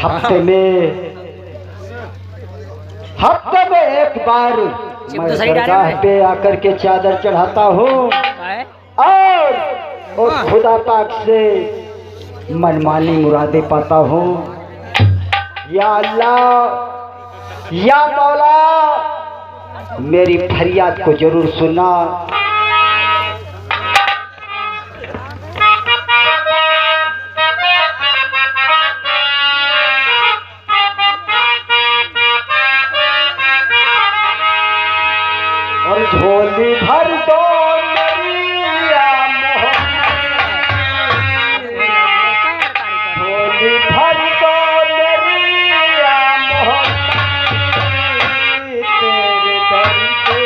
हफ्ते में एक बार मैं दरगाह पे आकर के चादर चढ़ाता हूँ और खुदा पाक से मनमानी मुरादे पाता हूँ। या अल्लाह या मौला मेरी फरियाद को जरूर सुना। और झोली भर दो मेरिया मोहम्मद, झोली भर दो मेरिया मोहम्मद, तेरे दर पे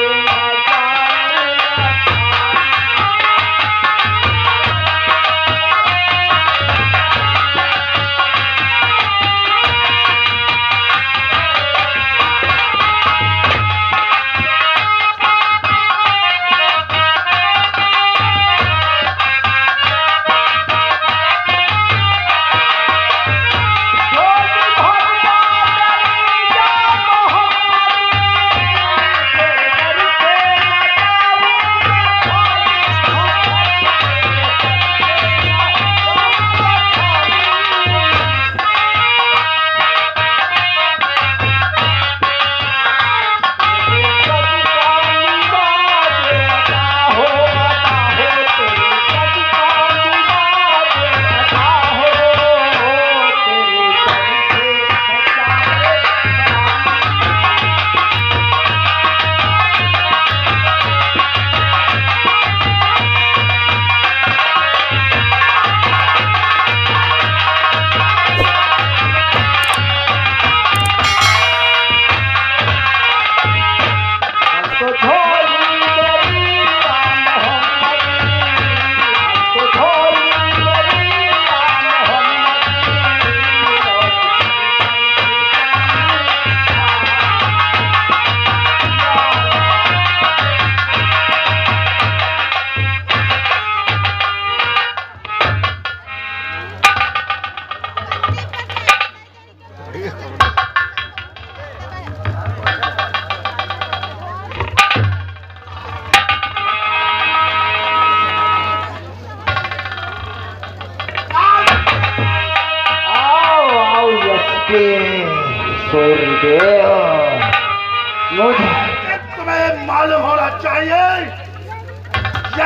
तुम्हें मालूम होना चाहिए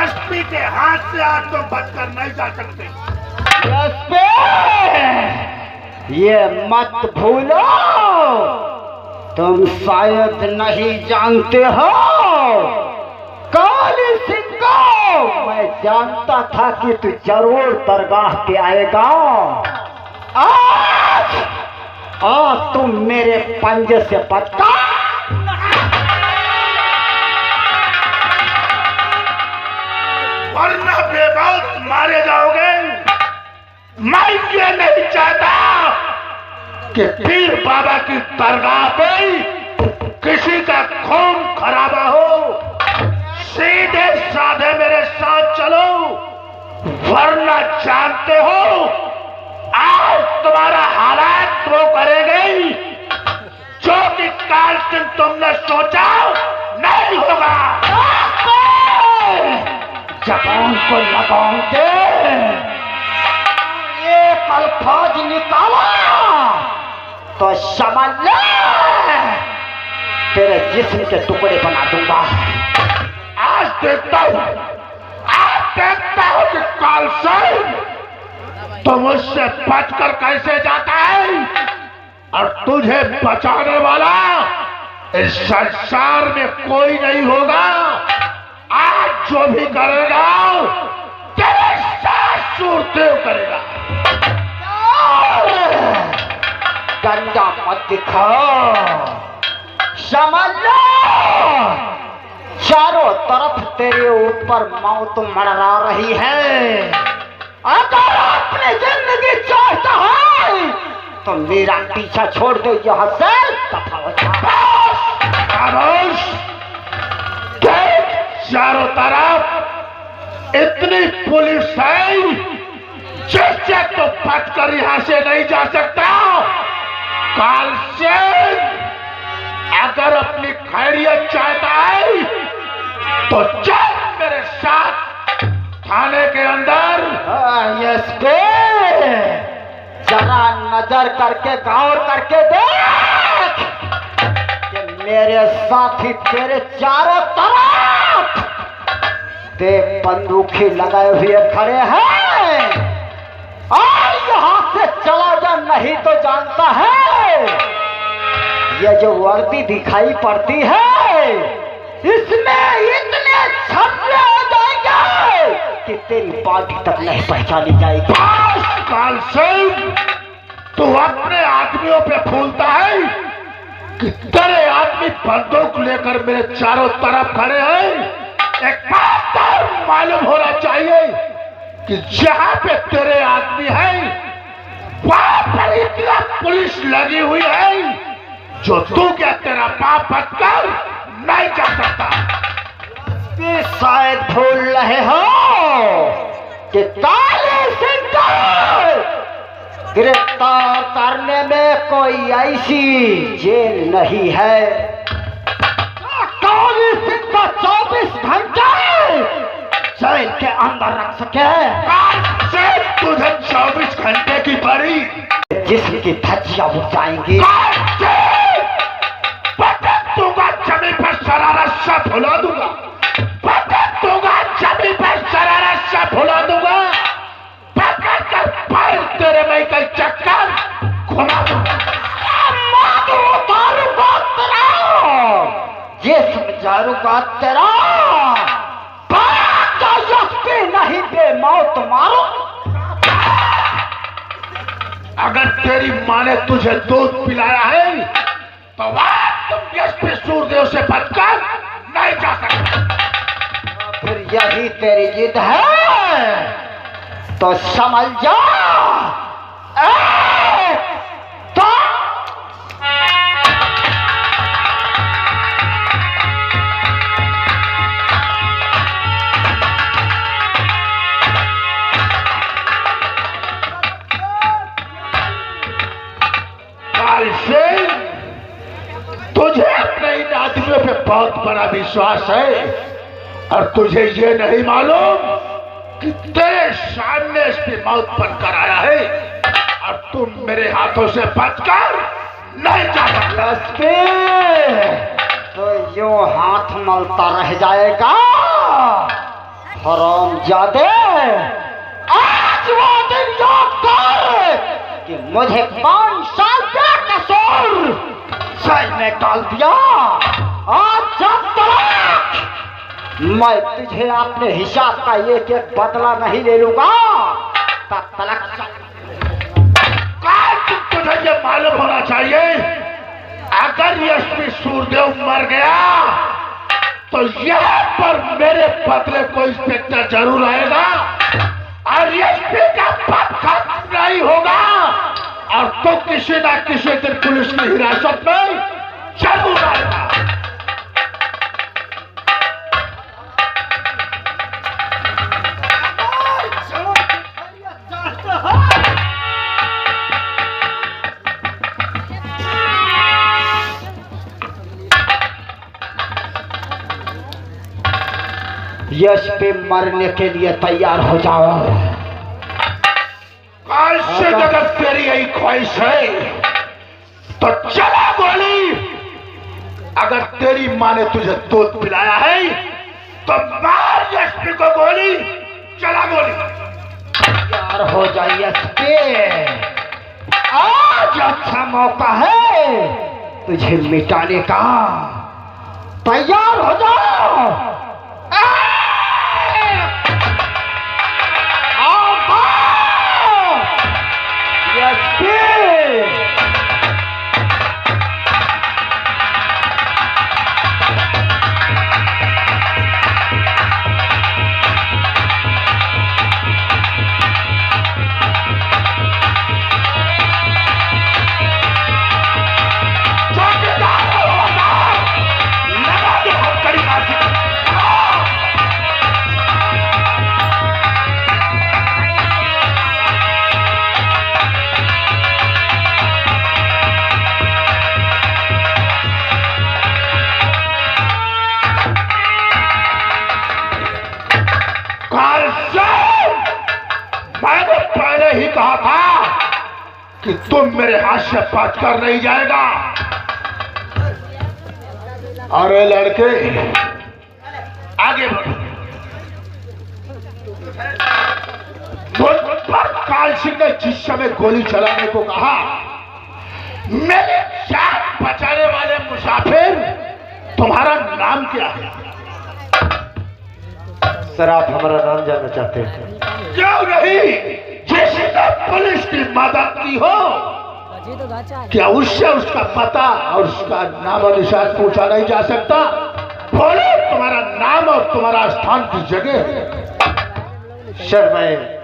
एसपी के हाथ से आज तुम बचकर नहीं जा सकते। एसपी ये मत भूलो, तुम शायद नहीं जानते हो काली सिंह को मैं जानता था कि तू जरूर दरगाह पे आएगा। आज तुम मेरे पंजे से बचकर वरना बेबाक मारे जाओगे। मैं ये नहीं चाहता कि पीर बाबा की दरगाह पे किसी का खून खराबा हो। सीधे साधे मेरे साथ चलो, वरना जानते हो आज तुम्हारा हालात वो करेंगे जो कि काल दिन तुमने सोचा नहीं होगा। जबान को लगाम दे, एक अल्फाज निकाला तो समझ ले तेरे जिस्म के टुकड़े बना दूंगा। आज देखता हूँ कि काल से तुम उससे बचकर कैसे जाता है, और तुझे बचाने वाला इस संसार में कोई नहीं होगा। आज जो भी करेगा तेरे साथ सूरतेव करेगा। डंडा मत दिखाओ, समझ लो चारों तरफ तेरे ऊपर मौत मंडरा रही है। अगर अपनी जिंदगी चाहता है तो मेरा पीछा छोड़ दो, यहाँ से दफा हो जा। चारों तरफ इतनी पुलिस है जिससे तो बचकर यहाँ से नहीं जा सकता। काल से अगर अपनी खैरियत चाहता है तो चल मेरे साथ थाने के अंदर। एसपी, जरा नजर करके गौर करके देख कि मेरे साथी तेरे चारों तरफ देख बंदूकी लगाए हुए खड़े हैं, और यहाँ से चला जा, नहीं तो जानता है ये जो वर्दी दिखाई पड़ती है इसमें इतने छल्ले हो जाएंगे कि तेरी पार्टी तक नहीं पहचानी जाएगी। काल सिंह, तू अपने आदमियों पे फूलता है कि तेरे आदमी बंदूक लेकर मेरे चारों तरफ खड़े हैं। एक बात तो मालूम होना चाहिए कि जहां पे तेरे आदमी है वहां पर इतना पुलिस लगी हुई है जो तू क्या तेरा बाप बचकर नहीं जा सकता। शायद भूल रहे हो कि काले सिंह गिरफ्तार करने में कोई ऐसी जेल नहीं है काले सिंह को 24 घंटे जेल के अंदर रख सके। तुझे 24 घंटे की पड़ी जिसकी धज्जियां उड़ जाएंगी। दूंगा जमीन पर शरारत से भुला दूंगा, दूंगा जमीन पर शरारत से भुला दूंगा, पकड़ कर तेरे में कई चक्कर घुमा दूंगा। ये समझारूंगा तेरा नहीं दे मौत मारो। अगर तेरी माँ ने तुझे दूध पिलाया है तो वह तुम एसपी सूरदेव से बचकर नहीं जा सकते। फिर यही तेरी जिद है तो समझ जा। तो तुझे अपने इन आदमियों पे बहुत बड़ा विश्वास है और तुझे ये नहीं मालूम कि तेरे सामने इसकी मौत बनकर आया है और तुम मेरे हाथों से बचकर नहीं जा सकता। तो यूं हाथ मलता रह जाएगा हरामजादे। आज वो दिन याद कर कि मुझे 5 साल का कसूर जेल में डाल दिया। आज जब तक मैं तुझे अपने हिसाब का एक एक बदला नहीं ले लूंगा तब तक तुझे ये मालूम होना चाहिए अगर एसपी सूरदेव मर गया तो यहाँ पर मेरे बदले को इंस्पेक्टर जरूर आएगा और एसपी का पद खत्म नहीं होगा और तो किसी ना किसी दिन पुलिस की हिरासत में जरूर आएगा। यश पे मरने के लिए तैयार हो जाओ। आज से अगर तेरी यही ख्वाहिश है तो चला गोली। अगर तेरी माँ ने तुझे दूध पिलाया है तो मार एसपी को गोली। चला गोली। तैयार हो जाइए एसपी, आज अच्छा मौका है तुझे मिटाने का। तैयार हो जाओ। लगा दो हथकड़ी। ही कहा था कि तुम मेरे हाथ से बचकर नहीं जाएगा। अरे लड़के आगे बढ़ो। काल सिंह ने जिस समय गोली चलाने को कहा, मेरे जान बचाने वाले मुसाफिर, तुम्हारा नाम क्या है? सर आप हमारा नाम जानना चाहते हैं? क्यों नहीं? जिसने पुलिस की मदद की हो, क्या उससे उसका पता और उसका नाम और निशान पूछा नहीं जा सकता? बोलो तुम्हारा नाम और तुम्हारा स्थान किस जगह है? सर मैं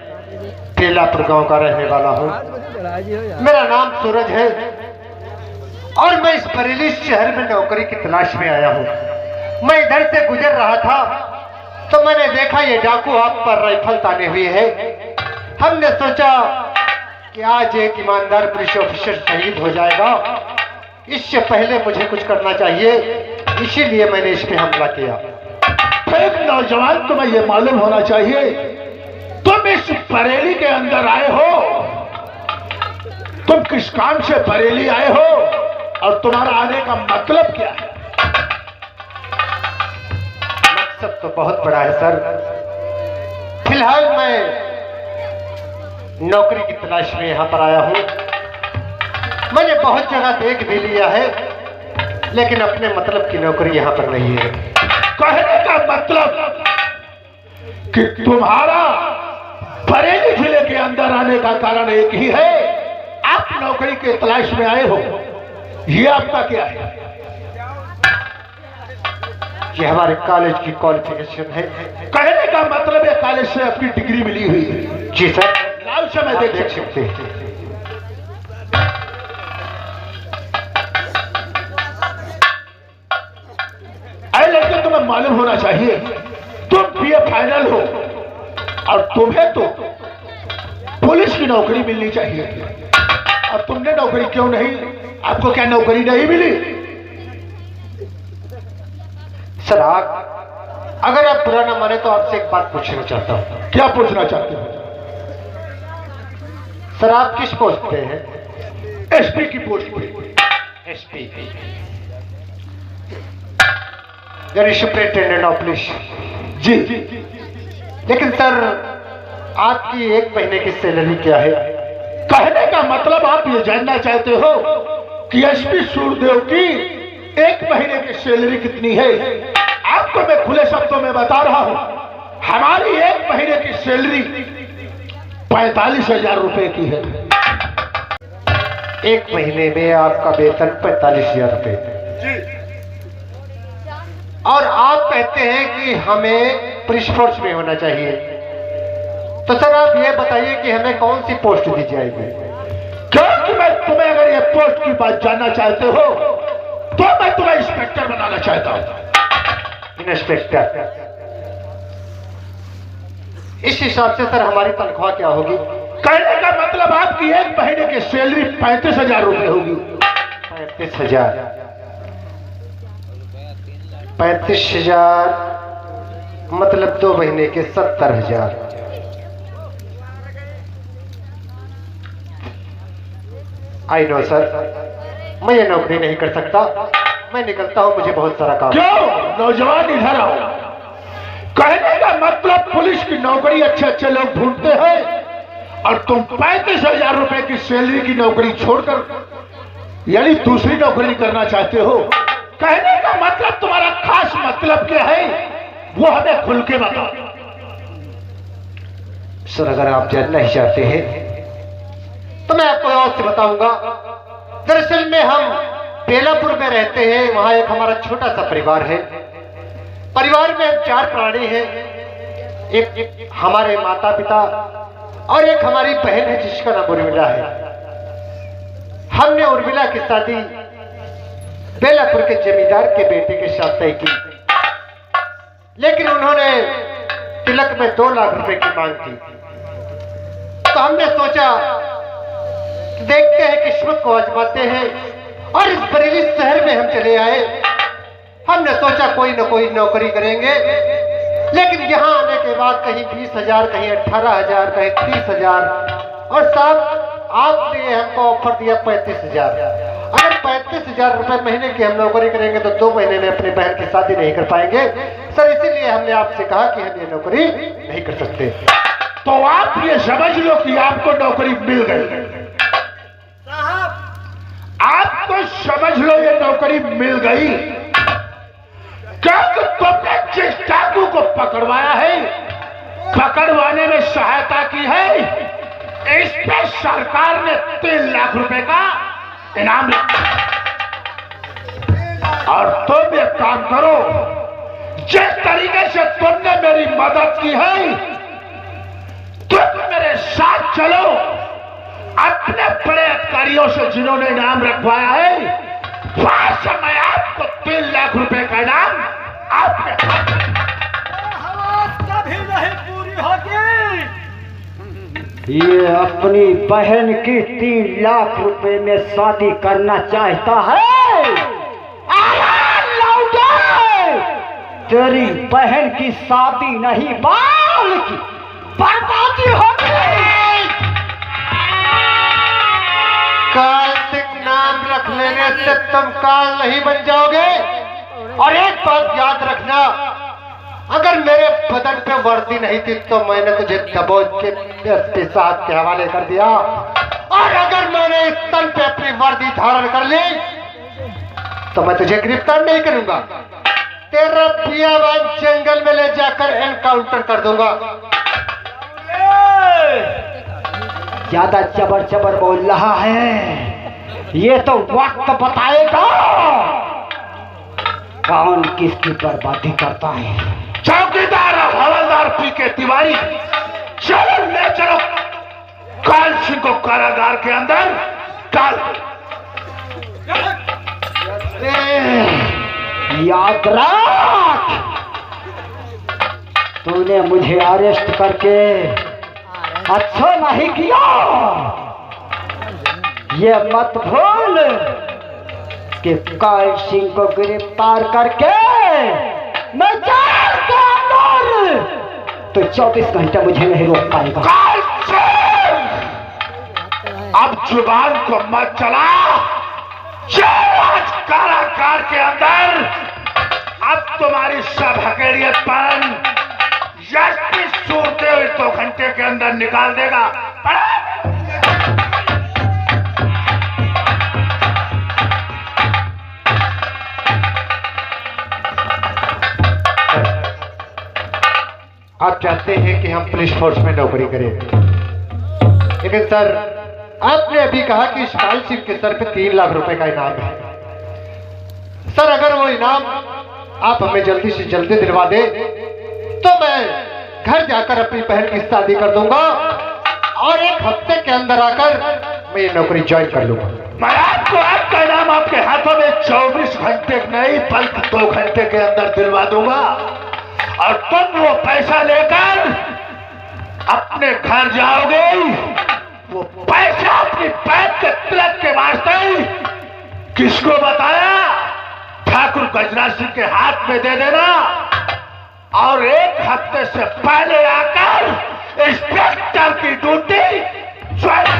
केलापुर गांव का रहने वाला हूँ। मेरा नाम सूरज है और मैं इस बरेली शहर में नौकरी की तलाश में आया हूँ। मैं इधर से गुजर रहा था तो मैंने देखा ये डाकू आप पर राइफल ताने हुए है। हमने सोचा कि आज एक ईमानदार पुलिस ऑफिसर शहीद हो जाएगा, इससे पहले मुझे कुछ करना चाहिए, इसीलिए मैंने इस पे हमला किया। एक नौजवान, तुम्हें यह मालूम होना चाहिए तुम इस बरेली के अंदर आए हो, तुम किस काम से बरेली आए हो और तुम्हारा आने का मतलब क्या है? मकसद तो बहुत बड़ा है सर। फिलहाल मैं नौकरी की तलाश में यहाँ पर आया हूँ। मैंने बहुत जगह देख भी लिया है, लेकिन अपने मतलब की नौकरी यहाँ पर नहीं है। कहने का मतलब कि तुम्हारा बरेली जिले के अंदर आने का कारण एक ही है, आप नौकरी के तलाश में आए हो। ये आपका क्या है? ये हमारे कॉलेज की क्वालिफिकेशन है। कहने का मतलब है कॉलेज से आपकी डिग्री मिली हुई है। जी सर, लाल से मैं देख सकते हैं। अरे लड़के, तुम्हें मालूम होना चाहिए तुम बीए फाइनल हो और तुम्हें तो पुलिस की नौकरी मिलनी चाहिए, और तुमने नौकरी क्यों नहीं? आपको क्या नौकरी नहीं मिली? सर आप अगर आप बुरा ना माने तो आपसे एक बात पूछना चाहता हूँ। क्या पूछना चाहते हो? सर आप किस पोस्ट पे हैं? एसपी की पोस्ट पे। एसपी यानी सुपरिटेंडेंट ऑफ पुलिस। जी। लेकिन सर आपकी एक महीने की सैलरी क्या है? कहने का मतलब आप ये जानना चाहते हो कि एसपी सूरदेव की एक महीने की सैलरी कितनी है? आपको मैं खुले शब्दों में बता रहा हूं, हमारी एक महीने की सैलरी 45,000 रुपए की है। एक महीने में आपका वेतन 45,000 रुपए, और आप कहते हैं कि हमें पुलिस फोर्स में होना चाहिए। तो सर आप ये बताइए कि हमें कौन सी पोस्ट दी जाएगी? क्योंकि मैं तुम्हें, अगर ये पोस्ट की बात जानना चाहते हो तो मैं तुम्हें इंस्पेक्टर बनाना चाहता हूं। इंस्पेक्टर? इस हिसाब से सर हमारी तनख्वाह क्या होगी? कहने का मतलब आपकी एक महीने की सैलरी 35,000 रुपए होगी। 35,000? 35,000 मतलब 2 महीने के 70,000। आई नो सर, मैं ये नौकरी नहीं कर सकता, मैं निकलता हूं, मुझे बहुत सारा काम। क्यों? नौजवान इधर आओ। कहने का मतलब पुलिस की नौकरी अच्छे अच्छे लोग ढूंढते हैं और तुम 35,000 रुपए की सैलरी की नौकरी छोड़कर यानी दूसरी नौकरी करना चाहते हो। कहने का मतलब तुम्हारा खास मतलब क्या है, वो हमें खुल के बताओ। सर अगर आप जानना ही चाहते हैं तो मैं आपको और से बताऊंगा। दरअसल में हम बेलापुर में रहते हैं, वहां एक हमारा छोटा सा परिवार है। परिवार में हम 4 प्राणी हैं, एक हमारे माता पिता और एक हमारी बहन है जिसका नाम उर्मिला है। हमने उर्मिला की शादी बेलापुर के जमींदार के बेटे के साथ तय की, लेकिन उन्होंने तिलक में 2 लाख रुपए की मांग की। तो हमने सोचा देखते हैं, किस्मत को आजमाते हैं, और इस बरेली शहर में हम चले आए। हमने सोचा कोई ना कोई नौकरी करेंगे, लेकिन यहाँ आने के बाद कहीं 20,000, कहीं 18,000, कहीं 30,000, और साहब आपने हमको ऑफर दिया 35,000। अगर 35,000 रुपए महीने की हम नौकरी करेंगे तो 2 महीने में अपनी बहन की शादी नहीं कर पाएंगे सर, इसीलिए हमने आपसे कहा कि हम ये नौकरी नहीं कर सकते। तो आप ये समझ लो कि आपको नौकरी मिल गई। आपको समझ लो ये नौकरी मिल गई, क्योंकि तुमने जिस डाकू को पकड़वाया है, पकड़वाने में सहायता की है, इस पे सरकार ने 3 लाख रुपए का इनाम रखा। और तुम एक काम करो, जिस तरीके से तुमने मेरी मदद की है, तुम मेरे साथ चलो, अपने बड़े अधिकारियों से जिन्होंने इनाम रखवाया है, वहां से मैं आपको 3 लाख रुपए का इनाम आपके कभी नहीं पूरी होगी। ये अपनी बहन की 3 लाख रुपए में शादी करना चाहता है। तेरी बहन की शादी नहीं बल्कि बर्बादी होगी। काल सिंह नाम रख लेने से तुम काल नहीं बन जाओगे। और एक बात याद रखना, अगर मेरे बदन पे वर्दी नहीं थी तो मैंने तुझे दबोच के एसपी साहब के हवाले कर दिया, और अगर मैंने इस तन पे अपनी वर्दी धारण कर ली तो मैं तुझे गिरफ्तार नहीं करूंगा, तेरा पियावान जंगल में ले जाकर एनकाउंटर कर दूंगा। ज्यादा चबर चबर बोल रहा है, ये तो वक्त बताएगा कौन किसकी बर्बादी करता है। चौकीदार और हवलदार पी के तिवारी, चलो ले चलो काल सिंह को कारागार के अंदर डाल। याद रख, तूने मुझे अरेस्ट करके अच्छा नहीं किया, ये मत भूल कि काल सिंह को गिरफ्तार करके मैं जेल के अंदर तो 24 घंटे मुझे नहीं रोक पाएगा। काल सिंह, अब जुबान को मत चला, आज कारागार के अंदर अब तुम्हारी सब हकेरियतपन एसपी सूरते हुए 2 घंटे के अंदर निकाल देगा। आप चाहते हैं कि हम पुलिस फोर्स में नौकरी करें, लेकिन सर आपने अभी कहा कि इस काल सिंह के सर पे 3 लाख रुपए का इनाम है। सर अगर वो इनाम आप हमें जल्दी से जल्दी दिलवा दे तो मैं घर जाकर अपनी बहन की शादी कर दूंगा और 1 हफ्ते के अंदर आकर मैं ये नौकरी ज्वाइन कर लूंगा। मैं आपको आपका इनाम आपके हाथों में 24 घंटे नहीं बल्कि 2 घंटे के अंदर दिलवा दूंगा, और तुम वो पैसा लेकर अपने घर जाओगे। वो पैसा अपनी पैर के तिलक के वास्ते किसको बताया, ठाकुर गजराज सिंह के हाथ में दे देना, और 1 हफ्ते से पहले आकर इंस्पेक्टर की ड्यूटी ज्वाइन।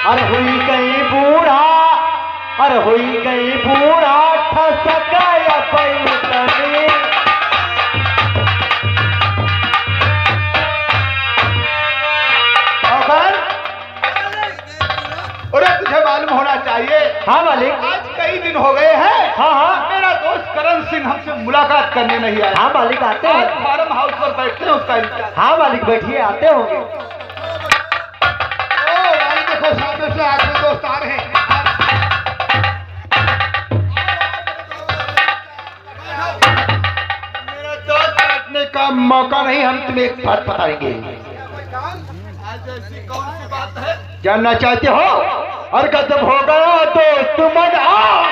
अरे हुई गई बूढ़ा, अरे हुई गई बूढ़ा ठसक गया पैतनी। अरे तुझे मालूम होना चाहिए। हाँ मालिक। आज कई दिन हो गए हैं। हाँ हाँ। मेरा दोस्त करण सिंह हमसे मुलाकात करने नहीं आया। हाँ मालिक आते आज हैं। फार्म हाउस पर बैठते हैं, उसका इंतजार। हाँ मालिक बैठिए, आते होंगे। ओ भाई देखो सामने से आगे दोस्त आ रहे हैं। मेरा दोस्त बैठने का मौका नहीं, हम तुम्हें एक बात बताएंगे। आज ऐसी कौन सी बात है जानना चाहते हो? और गजब हो गया तो तुम आओ।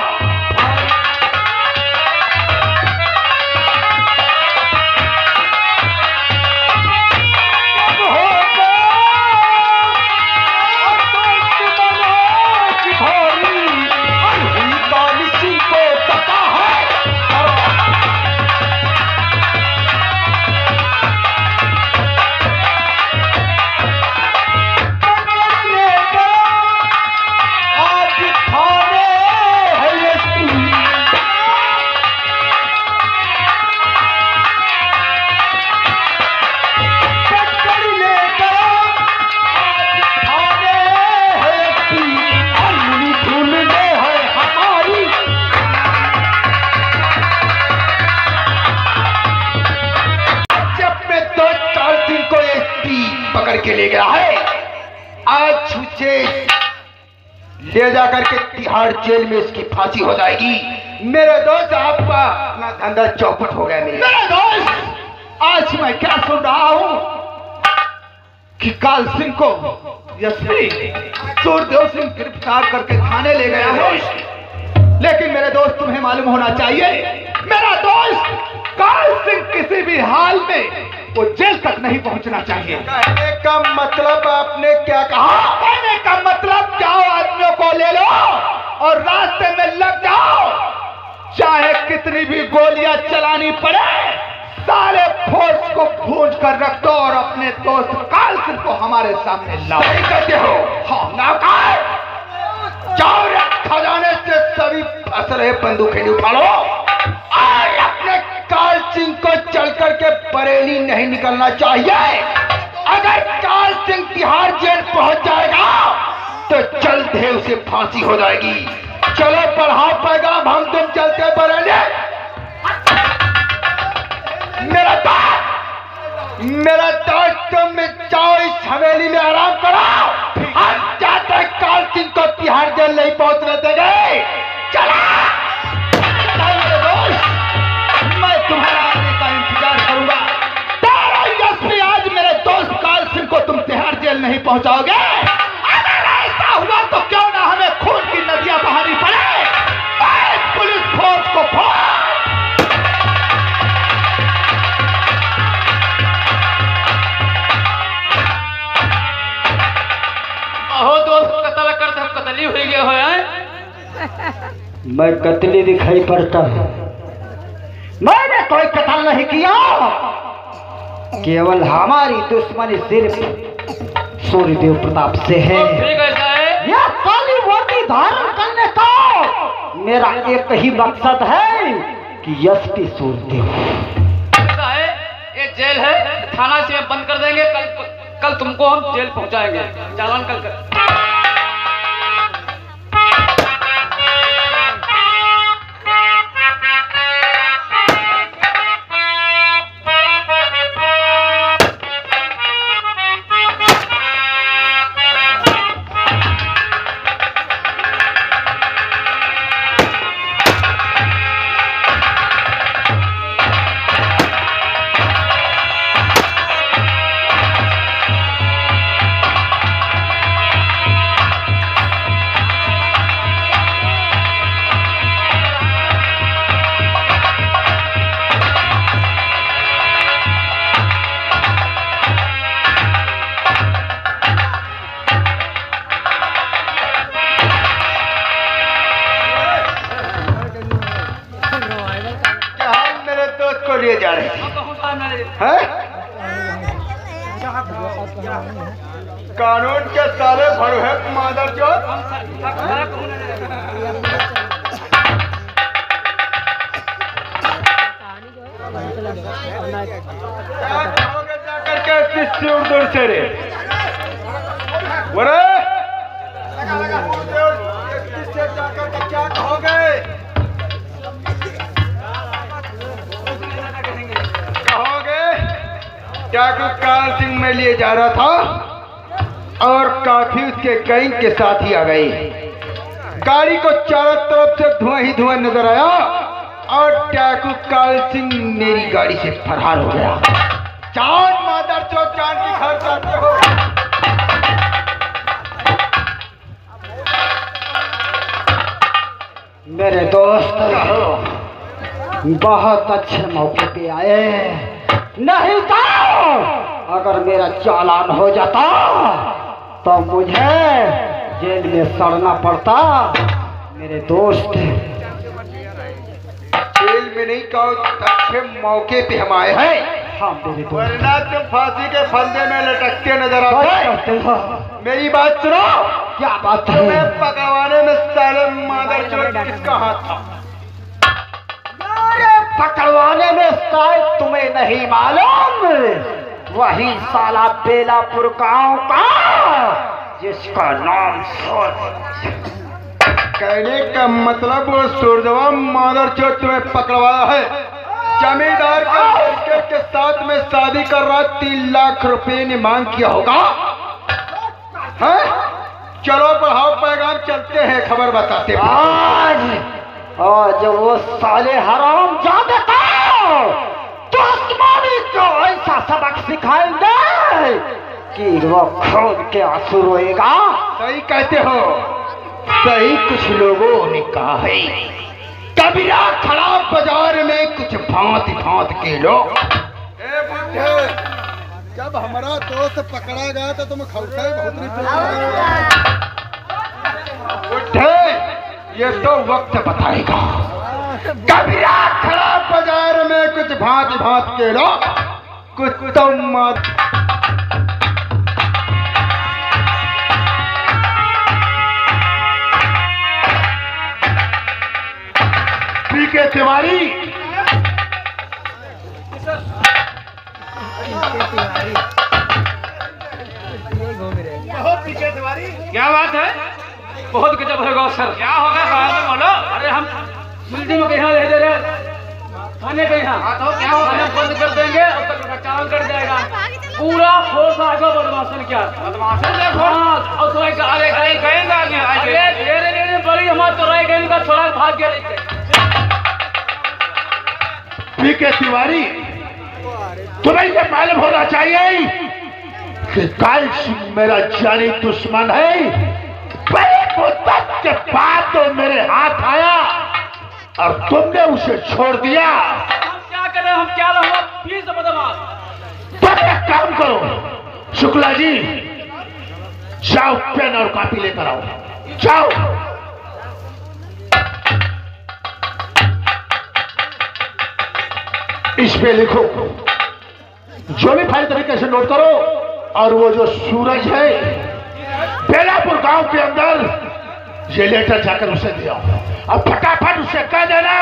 ले जाकर के तिहाड़ जेल में इसकी फांसी हो जाएगी। मेरे दोस्त, आपका अपना धंधा चौपट हो गया। मेरे दोस्त, आज मैं क्या सुन रहा हूं कि काल सिंह को एसपी सूरदेव सिंह गिरफ्तार करके थाने ले गया है। लेकिन मेरे दोस्त, तुम्हें मालूम होना चाहिए, मेरा दोस्त काल सिंह किसी भी हाल में वो जेल तक नहीं पहुंचना चाहिए। कहने का मतलब आपने क्या कहा? कहने का मतलब, जाओ आदमियों को ले लो और रास्ते में लग जाओ, चाहे कितनी भी गोलियां चलानी पड़े, सारे फोर्स को भूंज कर रख दो और अपने दोस्त काल सिंह को हमारे सामने लाओ। सही कहते हो। हाँ, नौकर, जाओ रे खजाने से सभी असले बंदूकें उठाओ और अपने काल सिंह को चल करके बरेली नहीं निकलना चाहिए। अगर काल सिंह तिहाड़ जेल पहुंच जाएगा तो जल्द ही उसे फांसी हो जाएगी। चलो बढ़ाओ पैगाम, हम तुम चलते बरेली। मेरा दोस्त, तुम जाओ इस हवेली में आराम करो। हम जाते हैं, काल सिंह को तिहाड़ जेल नहीं पहुंचने देंगे। चला मेरे दोस्त, मैं तुम्हारा आने का इंतजार करूंगा। तारा एसपी, आज मेरे दोस्त काल सिंह को तुम तिहाड़ जेल नहीं पहुंचाओगे। अगर ऐसा हुआ तो क्यों ना हमें खून की नदियां बहानी पड़े। पुलिस फोर्स को फोड़। कतल करते हम कतली हो गए हो यार। मैं कतली दिखाई पड़ता हूँ? मैंने कोई कत्ल नहीं किया, केवल हमारी दुश्मनी सिर्फ सूर्यदेव प्रताप से है। ठीक है, यह काली वर्दी धारण करने का मेरा एक ही मकसद है कि एसपी सूर्यदेव। ऐसा है, ये जेल है, थाना से बंद कर देंगे। कल तुमको हम जेल पहुंचाएंगे। चालान कल कर। लिए जा रहे हैं? कानून के साले भरू है मादर चोर। जाकर के दूर से रे बोले जाकर के क्या कहोगे? डाकू काल सिंह में लिए जा रहा था और काफी उसके गैंग के साथ ही आ गई। गाड़ी को चारों तरफ से धुआं ही धुआं नजर आया और डाकू काल सिंह मेरी गाड़ी से फरार हो गया। जान मादर चौथ, जान की घर जाते हो। मेरे दोस्त बहुत अच्छे मौके पे आए, नहीं तो अगर मेरा चालान हो जाता तो मुझे जेल में सड़ना पड़ता। मेरे दोस्त, जेल में नहीं कहो, अच्छे मौके पे हम आए हैं। हाँ मेरे दोस्त, वरना तुम फांसी के फंदे में लटकते नजर आते हो। मेरी बात सुनो। क्या बात है? तुम्हें पकड़वाने में साले मादर चोट किसका हाथ था? पकड़वाने में शायद तुम्हें नहीं मालूम, वही साला बेलापुर गांव का जिसका नाम कहने का मतलब वो सूरजवा मादर चोट तुम्हें पकड़वाया है। जमींदार के साथ में शादी कर रहा, 3 लाख रुपए ने मांग किया होगा। है चलो बढ़ाओ पैगाम, चलते हैं, खबर बताते हैं। आज वो साले हराम जादे तो आसमानी को ऐसा सबक सिखाएंगे कि वो खुद के आंसू रोएगा। सही कहते हो, सही कुछ लोगों ने कहा है, कबीरा खराब बाजार में कुछ भांति भांति के लोग। जब हमारा दोस्त पकड़ा गया तो तुम खौटे बहुत ये तो वक्त बताएगा। कबीरा खराब बाजार में कुछ भांति भांति के लोग, कुछ तुम मत। पीके तिवारी, क्या बात है? बहुत गजब होगा सर। क्या होगा बाद में बोलो। अरे हम मिलती में कहीं ले दे रहे खाने के यहाँ तो क्या होगा, बंद कर देंगे और तक का चालान कर जाएगा। पूरा फोर्स आएगा बदमाशन क्या बदमाशन देखो। और तो एक अरे कहेंगे धीरे धीरे बड़ी हमारे तो रह गए, इनका थोड़ा भाग गया। पीके तिवारी, तुम्हें ये मालूम होना चाहिए कि काल सिंह मेरा जानी दुश्मन है। बड़े मुद्दत के बाद तो मेरे हाथ आया और तुमने उसे छोड़ दिया। हम क्या करें, हम क्या रहो फिर से बदमाश। तो एक काम करो शुक्ला जी, जाओ पेन और कॉपी लेकर आओ, जाओ। इस पे लिखो, जो भी फाइल तरीके से नोट करो, और वो जो सूरज है बेलापुर गांव के अंदर ये लेटर जाकर उसे दिया, और फटाफट उसे कह देना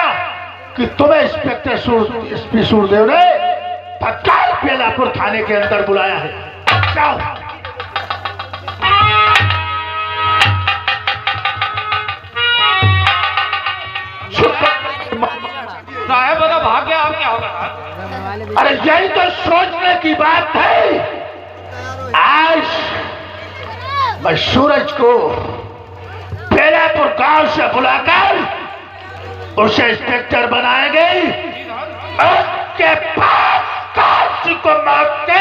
कि तुम्हें इंस्पेक्टर एसपी सूरदेव ने तत्काल बेलापुर थाने के अंदर बुलाया है। जाओ। साहब बता भाग गया, अब क्या होगा? अरे यही तो सोचने की बात है। आज मैं सूरज को बेलापुर गांव से बुलाकर उसे इंस्पेक्टर बनाएंगे। उसके बाद काशी को मौत के